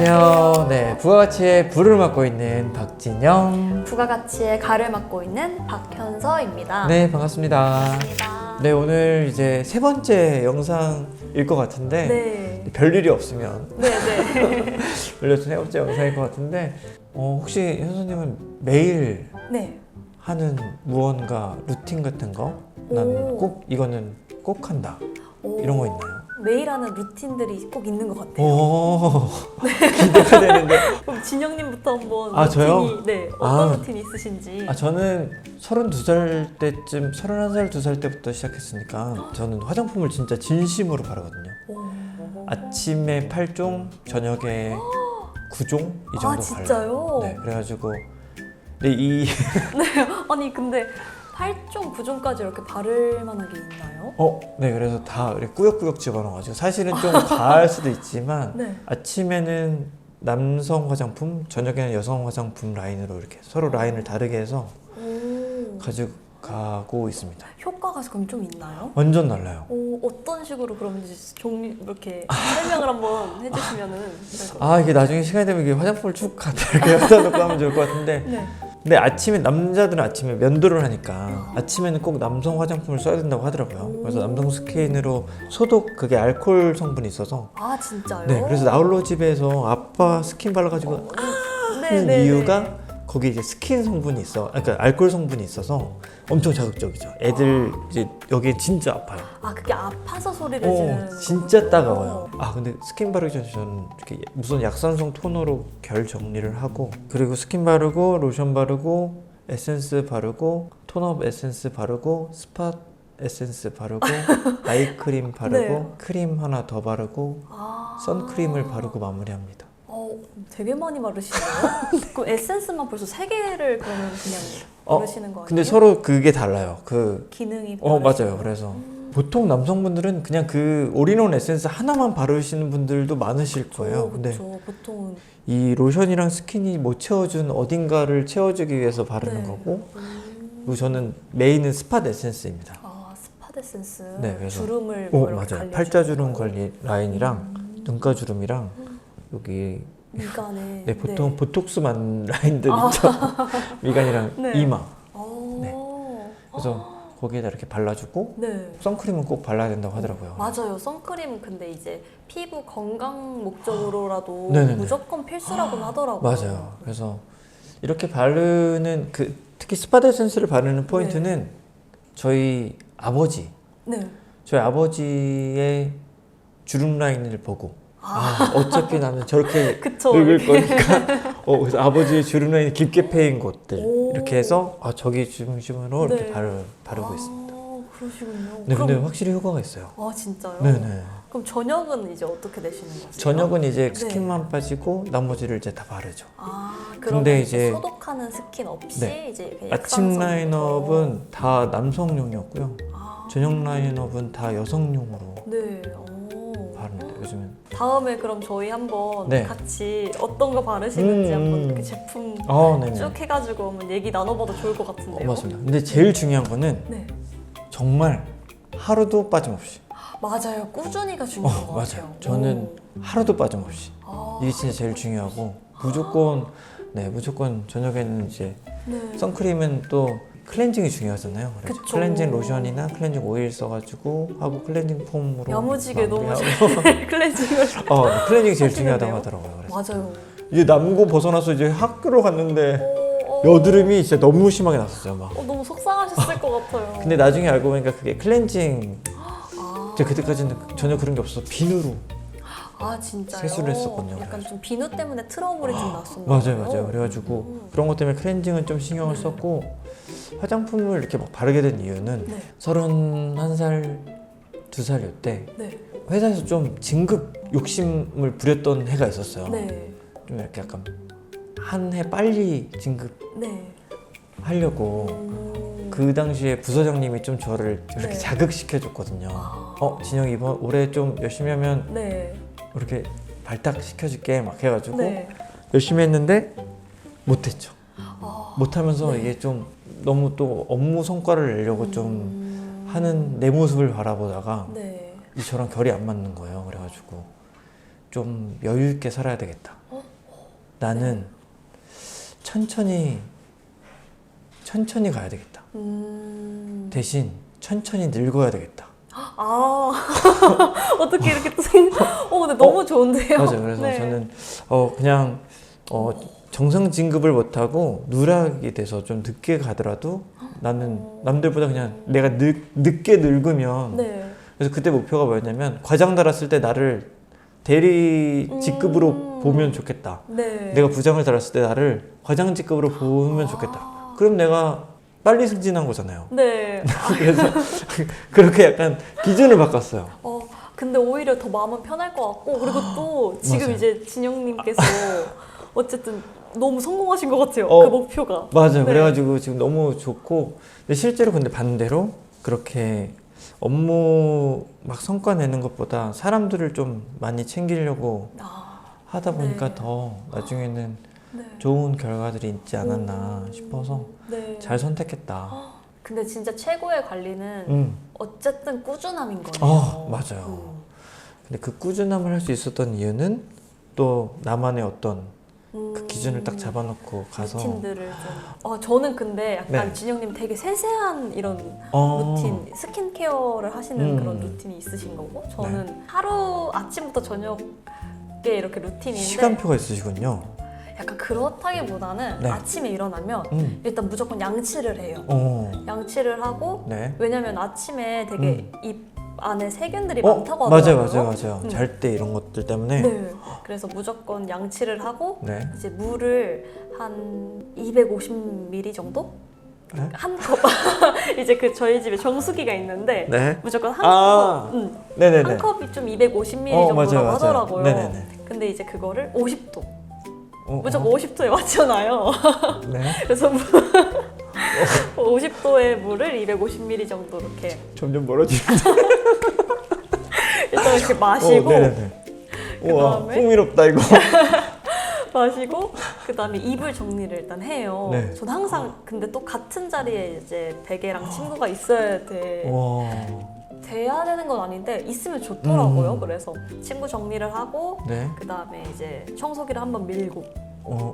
안녕하세요. 네, 부가가치의 부를 맡고 있는 박진영. 부가가치의 가를 맡고 있는 박현서입니다. 네, 반갑습니다. 반갑습니다. 네, 오늘 이제 세 번째 영상일 것 같은데 네. 별일이 없으면 네네. 원래 세 번째 영상일 것 같은데 혹시 현서님은 매일 네. 하는 무언가 루틴 같은 거? 난 오. 꼭 이거는 꼭 한다. 오. 이런 거 있나요? 매일 하는 루틴들이 꼭 있는 것 같아요. 오, 기대가 되는데. 그럼 진영님부터 한번 아, 루틴이 저요? 네, 어떤 아. 루틴이 있으신지. 저는 32살 때쯤 31살 2살 때부터 시작했으니까 저는 화장품을 진짜 진심으로 바르거든요. 오. 아침에 8종, 저녁에 9종 이 정도 아, 진짜요? 발라요. 네, 그래가지고 근데 이 아니 근데 8종, 9종까지 이렇게 바를 만한 게 있나요? 네, 그래서 다 이렇게 꾸역꾸역 집어넣어가지고 사실은 좀 과할 수도 있지만 네. 아침에는 남성 화장품, 저녁에는 여성 화장품 라인으로 이렇게 서로 라인을 다르게 해서 오. 가지고 가고 있습니다. 효과가 그럼 좀 있나요? 완전 달라요. 오, 어떤 식으로 그럼 이제 종류 이렇게 설명을 한번 해주시면은 이게 나중에 시간이 되면 이게 화장품을 쭉 갖다 이렇게 갖다 놓고 하면 좋을 것 같은데 네. 근데 아침에 남자들은 아침에 면도를 하니까 아침에는 꼭 남성 화장품을 써야 된다고 하더라고요. 그래서 남성 스킨으로 소독 그게 알코올 성분이 있어서 아 진짜요? 네, 그래서 나홀로 집에서 아빠 스킨 발라가지고 하는 이유가 거기 이제 스킨 성분이 있어, 그러니까 알코올 성분이 있어서 엄청 자극적이죠. 애들 이제 여기 진짜 아파요. 아 그게 아파서 소리를 지르는 진짜 거군요. 따가워요. 근데 스킨 바르기 전에 저는 이렇게 무슨 약산성 토너로 결 정리를 하고 그리고 스킨 바르고 로션 바르고 에센스 바르고 톤업 에센스 바르고 스팟 에센스 바르고 아이크림 바르고 네. 크림 하나 더 바르고 선크림을 바르고 마무리합니다. 되게 많이 바르시네요. 그럼 에센스만 벌써 3개를 그러면 그냥 바르시는 거 아니에요? 근데 서로 그게 달라요. 기능이 맞아요. 그래서 보통 남성분들은 그냥 그 올인원 에센스 하나만 바르시는 분들도 많으실 거예요. 근데 그렇죠. 보통은 이 로션이랑 스킨이 못 채워준 어딘가를 채워주기 위해서 바르는 네. 거고 그리고 저는 메인은 스팟 에센스입니다. 스팟 에센스 네, 그래서 주름을 맞아요. 갈려주는 팔자주름 관리 라인이랑 눈가주름이랑 여기 미간에 네, 보통 보톡스만 라인들 있죠. 미간이랑 네. 이마. 네. 그래서 거기에다 이렇게 발라주고 네. 선크림은 꼭 발라야 된다고 하더라고요. 맞아요. 선크림 근데 이제 피부 건강 목적으로라도 네네네. 무조건 필수라고는 하더라고요. 맞아요. 그래서 이렇게 바르는 특히 스팟 에센스를 바르는 포인트는 저희 아버지, 네. 저희 아버지의 주름 라인을 보고 어차피 나는 저렇게 그쵸. 늙을 거니까 그래서 아버지의 주름 라인이 깊게 패인 곳들 오. 이렇게 해서 저기 중심으로 네. 이렇게 바르고 있습니다. 그러시군요. 네, 근데 그럼, 확실히 효과가 있어요. 진짜요? 네네. 그럼 저녁은 이제 어떻게 되시는 거세요? 저녁은 이제 네. 스킨만 빠지고 나머지를 이제 다 바르죠. 그럼 근데 이제 이제 소독하는 스킨 없이 네. 이제 그냥 아침 약산성 라인업은 다 남성용이었고요. 저녁 라인업은 다 여성용으로 네. 바릅니다. 요즘엔. 다음에 그럼 저희 한번 네. 같이 어떤 거 바르시는지 한번 이렇게 제품 네네. 쭉 해가지고 한번 얘기 나눠봐도 좋을 것 같은데요. 맞습니다. 근데 제일 중요한 거는 네. 정말 하루도 빠짐없이. 맞아요. 꾸준히가 중요한 것 같아요. 맞아요. 저는 하루도 빠짐없이. 이게 진짜 제일 중요하고 무조건 저녁에는 이제 네. 선크림은 또 클렌징이 중요하잖아요. 그래서 그쵸. 클렌징 로션이나 클렌징 오일 써가지고 하고 클렌징 폼으로 야무지게 너무 마무리하고. 클렌징을 클렌징이 제일 하시는데요? 중요하다고 하더라고요. 그래서 맞아요. 이제 남고 벗어나서 이제 학교로 갔는데 여드름이 진짜 너무 심하게 났었어요. 막. 너무 속상하셨을 것 같아요. 근데 나중에 알고 보니까 그게 클렌징. 제가 그때까지는 전혀 그런 게 없어서 비누로. 진짜요? 세수를 했었거든요. 약간 좀 비누 때문에 트러블이 좀 났었나요? 맞아요. 그래가지고 그런 것 때문에 클렌징은 좀 신경을 썼고 화장품을 이렇게 막 바르게 된 이유는 네. 31살, 2살 때 네. 회사에서 좀 진급 욕심을 부렸던 해가 있었어요. 네. 좀 이렇게 약간 한 해 빨리 진급 네. 하려고 그 당시에 부서장님이 좀 저를 이렇게 네. 자극시켜줬거든요. 진영이 이번 올해 좀 열심히 하면 네. 이렇게 발탁 시켜줄게 막 해가지고 네. 열심히 했는데 못했죠. 아, 못하면서 네. 이게 좀 너무 또 업무 성과를 내려고 좀 하는 내 모습을 바라보다가 네. 이 저랑 결이 안 맞는 거예요. 그래가지고 좀 여유 있게 살아야 되겠다. 나는 천천히 가야 되겠다. 대신 천천히 늙어야 되겠다. 아 어떻게 이렇게 또 근데 너무 좋은데요? 맞아요. 그래서 네. 저는 그냥 정상 진급을 못하고 누락이 돼서 좀 늦게 가더라도 나는 남들보다 그냥 내가 늦게 늙으면 네. 그래서 그때 목표가 뭐였냐면 과장 달았을 때 나를 대리 직급으로 보면 좋겠다. 네. 내가 부장을 달았을 때 나를 과장 직급으로 보면 좋겠다. 그럼 내가 빨리 승진한 거잖아요. 네. 그래서 그렇게 약간 기준을 바꿨어요. 근데 오히려 더 마음은 편할 것 같고 그리고 또 지금 맞아요. 이제 진영님께서 어쨌든 너무 성공하신 것 같아요. 어, 그 목표가. 맞아요. 네. 그래가지고 지금 너무 좋고 근데 실제로 근데 반대로 그렇게 업무 막 성과 내는 것보다 사람들을 좀 많이 챙기려고 하다 보니까 네. 더 나중에는 네. 좋은 결과들이 있지 않았나 싶어서 네. 잘 선택했다. 근데 진짜 최고의 관리는 어쨌든 꾸준함인 거예요. 맞아요. 근데 그 꾸준함을 할 수 있었던 이유는 또 나만의 어떤 그 기준을 딱 잡아놓고 가서 루틴들을 좀. 저는 근데 약간 네. 진영님 되게 세세한 이런 루틴, 스킨케어를 하시는 그런 루틴이 있으신 거고 저는 하루 아침부터 저녁에 이렇게 루틴인데 시간표가 있으시군요. 약간 그렇다기보다는 네. 아침에 일어나면 일단 무조건 양치를 해요. 양치를 하고 네. 왜냐면 아침에 되게 입 안에 세균들이 많다고 맞아요, 하더라고요. 맞아요. 잘 때 이런 것들 때문에. 네. 그래서 무조건 양치를 하고 네. 이제 물을 한 250ml 정도? 네? 한 컵. 이제 그 저희 집에 정수기가 있는데 네. 무조건 한 아. 컵. 네네네. 한 컵이 좀 250ml 정도라고 맞아요. 하더라고요. 네네네. 근데 이제 그거를 50도. 어, 무조건 50도에 맞춰놔요. 네. 그래서 50도의 물을 250ml 정도 이렇게 점점 멀어지는데. 일단 이렇게 마시고 네네네. 우와, 그다음에? 흥미롭다 이거. 마시고 그다음에 이불 정리를 일단 해요. 네. 전 항상 근데 또 같은 자리에 이제 베개랑 친구가 있어야 와. 돼야 되는 건 아닌데 있으면 좋더라고요. 음. 그래서 친구 정리를 하고 네. 그다음에 이제 청소기를 한번 밀고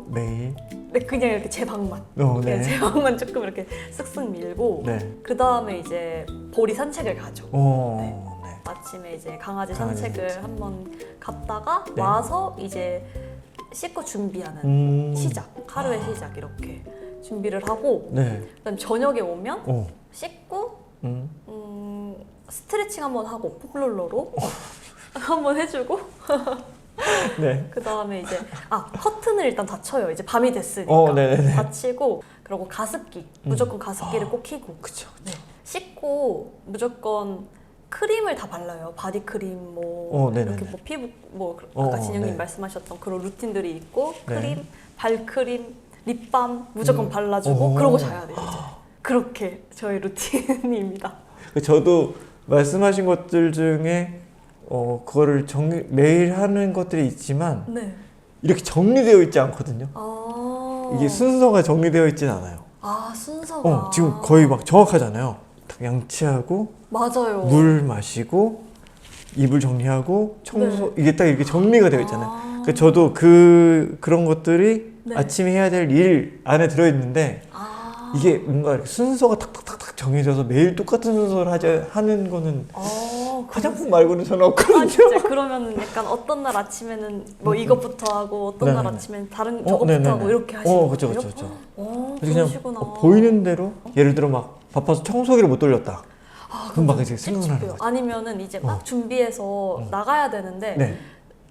매일. 네, 그냥 이렇게 제 방만 네. 제 방만 조금 이렇게 쓱쓱 밀고 네. 그다음에 이제 보리 산책을 가죠. 네. 아침에 이제 강아지 강아지 산책을 산책. 한번 갔다가 네. 와서 이제 씻고 준비하는 시작, 하루의 아. 시작 이렇게 준비를 하고 네. 그다음 저녁에 오면 오. 씻고 음. 스트레칭 한번 하고 폼롤러로 한번 해주고 네. 그다음에 이제 커튼을 일단 닫혀요. 이제 밤이 됐으니까 네네네. 닫히고 그리고 가습기 무조건 가습기를 꼭 켜고 그쵸. 네. 씻고 무조건 크림을 다 발라요. 바디크림 뭐 네네네. 이렇게 뭐 피부 뭐 아까 진영님 네. 말씀하셨던 그런 루틴들이 있고 네. 크림, 발크림, 립밤 무조건 발라주고 오. 그러고 자야 돼요. 이제. 그렇게 저의 루틴입니다. 저도 말씀하신 것들 중에 그거를 매일 하는 것들이 있지만 네. 이렇게 정리되어 있지 않거든요. 이게 순서가 정리되어 있진 않아요. 순서가 지금 거의 막 정확하잖아요. 딱 양치하고 맞아요. 물 마시고 이불 정리하고 청소 이게 딱 이렇게 정리가 되어 있잖아요. 그러니까 저도 그런 것들이 네. 아침에 해야 될 일 안에 들어 있는데 이게 뭔가 이렇게 순서가 탁탁탁탁 정해져서 매일 똑같은 순서를 하는 거는 화장품 말고는 저는 없거든요. 진짜 그러면 약간 어떤 날 아침에는 뭐 이것부터 하고 어떤 날 네네네. 아침에는 다른 저것부터 네네네. 하고 이렇게 하시는 거예요? 그쵸, 그쵸, 그쵸. 그냥 그러시구나. 보이는 대로 예를 들어 막 바빠서 청소기를 못 돌렸다. 그럼 막 이제 생각을 하는 찝찝해요. 거죠. 아니면은 이제 막 준비해서 나가야 되는데 네.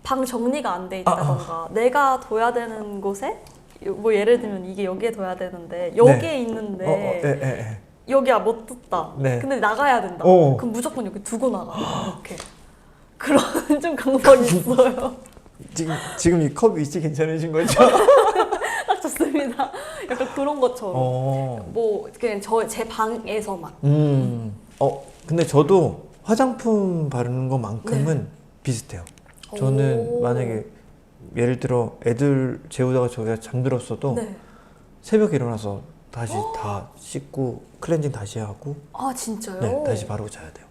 방 정리가 안 돼 있다던가 내가 둬야 되는 곳에 뭐 예를 들면 이게 여기에 둬야 되는데 여기에 있는데 여기야 못 뒀다. 네. 근데 나가야 된다. 어. 그럼 무조건 여기 두고 나가. 이렇게. 그런 좀 강박이 있어요. 지금 이 컵 위치 괜찮으신 거죠? 딱 좋습니다. 약간 그런 것처럼. 뭐 그냥 제 방에서만. 근데 저도 화장품 바르는 것만큼은 비슷해요. 저는 만약에 예를 들어 애들 재우다가 저기가 잠들었어도 네. 새벽에 일어나서 다시 다 씻고 클렌징 다시 하고 진짜요? 네, 다시 바르고 자야 돼요.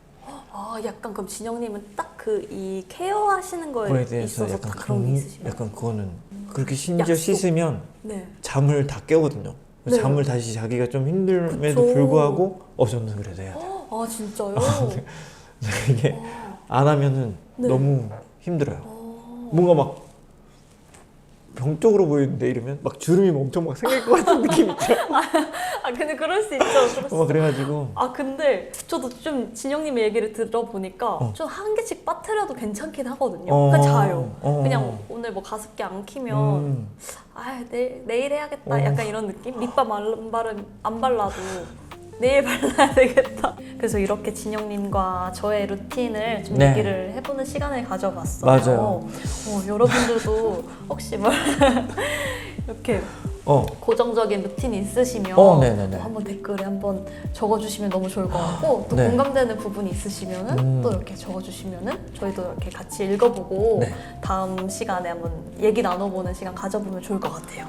약간 그럼 진영님은 딱 그 이 케어하시는 거에 그거에 대해서 있어서 약간 딱 그런 게 있으시나요? 약간 그거는 그렇게 심지어 약속. 씻으면 네. 잠을 다 깨거든요. 네. 잠을 다시 자기가 좀 힘듦에도 그쵸. 불구하고 저는 그래서 해야 돼요. 아 진짜요? 이게 안 하면은 네. 너무 힘들어요. 뭔가 막 병적으로 보이는데 이러면 막 주름이 엄청 막 생길 것 같은 느낌 있죠. 아 근데 그럴 수 있죠. 그럴 수 막 그래가지고 아 근데 저도 좀 진영님의 얘기를 들어보니까 좀 한 개씩 빠뜨려도 괜찮긴 하거든요. 그냥 자요. 그냥 오늘 뭐 가습기 안 키면 아 내일 해야겠다 약간 이런 느낌? 립밤 안 발라도 내일 발라야 되겠다. 그래서 이렇게 진영님과 저의 루틴을 좀 네. 얘기를 해보는 시간을 가져봤어요. 맞아요. 여러분들도 혹시 뭐 이렇게 고정적인 루틴이 있으시면 네네네. 한번 댓글에 한번 적어주시면 너무 좋을 것 같고 또 네. 공감되는 부분이 있으시면은 또 이렇게 적어주시면은 저희도 이렇게 같이 읽어보고 네. 다음 시간에 한번 얘기 나눠보는 시간 가져보면 좋을 것 같아요.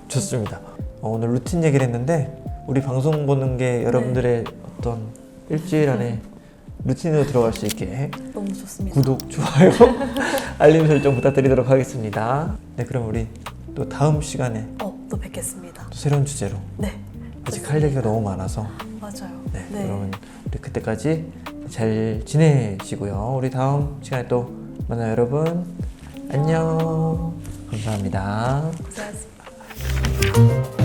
좋습니다. 오늘 루틴 얘기를 했는데 우리 방송 보는 게 여러분들의 어떤 일주일 안에 루틴으로 들어갈 수 있게 너무 좋습니다. 구독, 좋아요, 알림 설정 부탁드리도록 하겠습니다. 네, 그럼 우리 또 다음 시간에 또 뵙겠습니다. 또 새로운 주제로 네, 아직 할 얘기가 너무 많아서 맞아요. 네, 그러면 우리 그때까지 잘 지내시고요. 우리 다음 시간에 또 만나요, 여러분. 안녕. 감사합니다. 고생하셨습니다.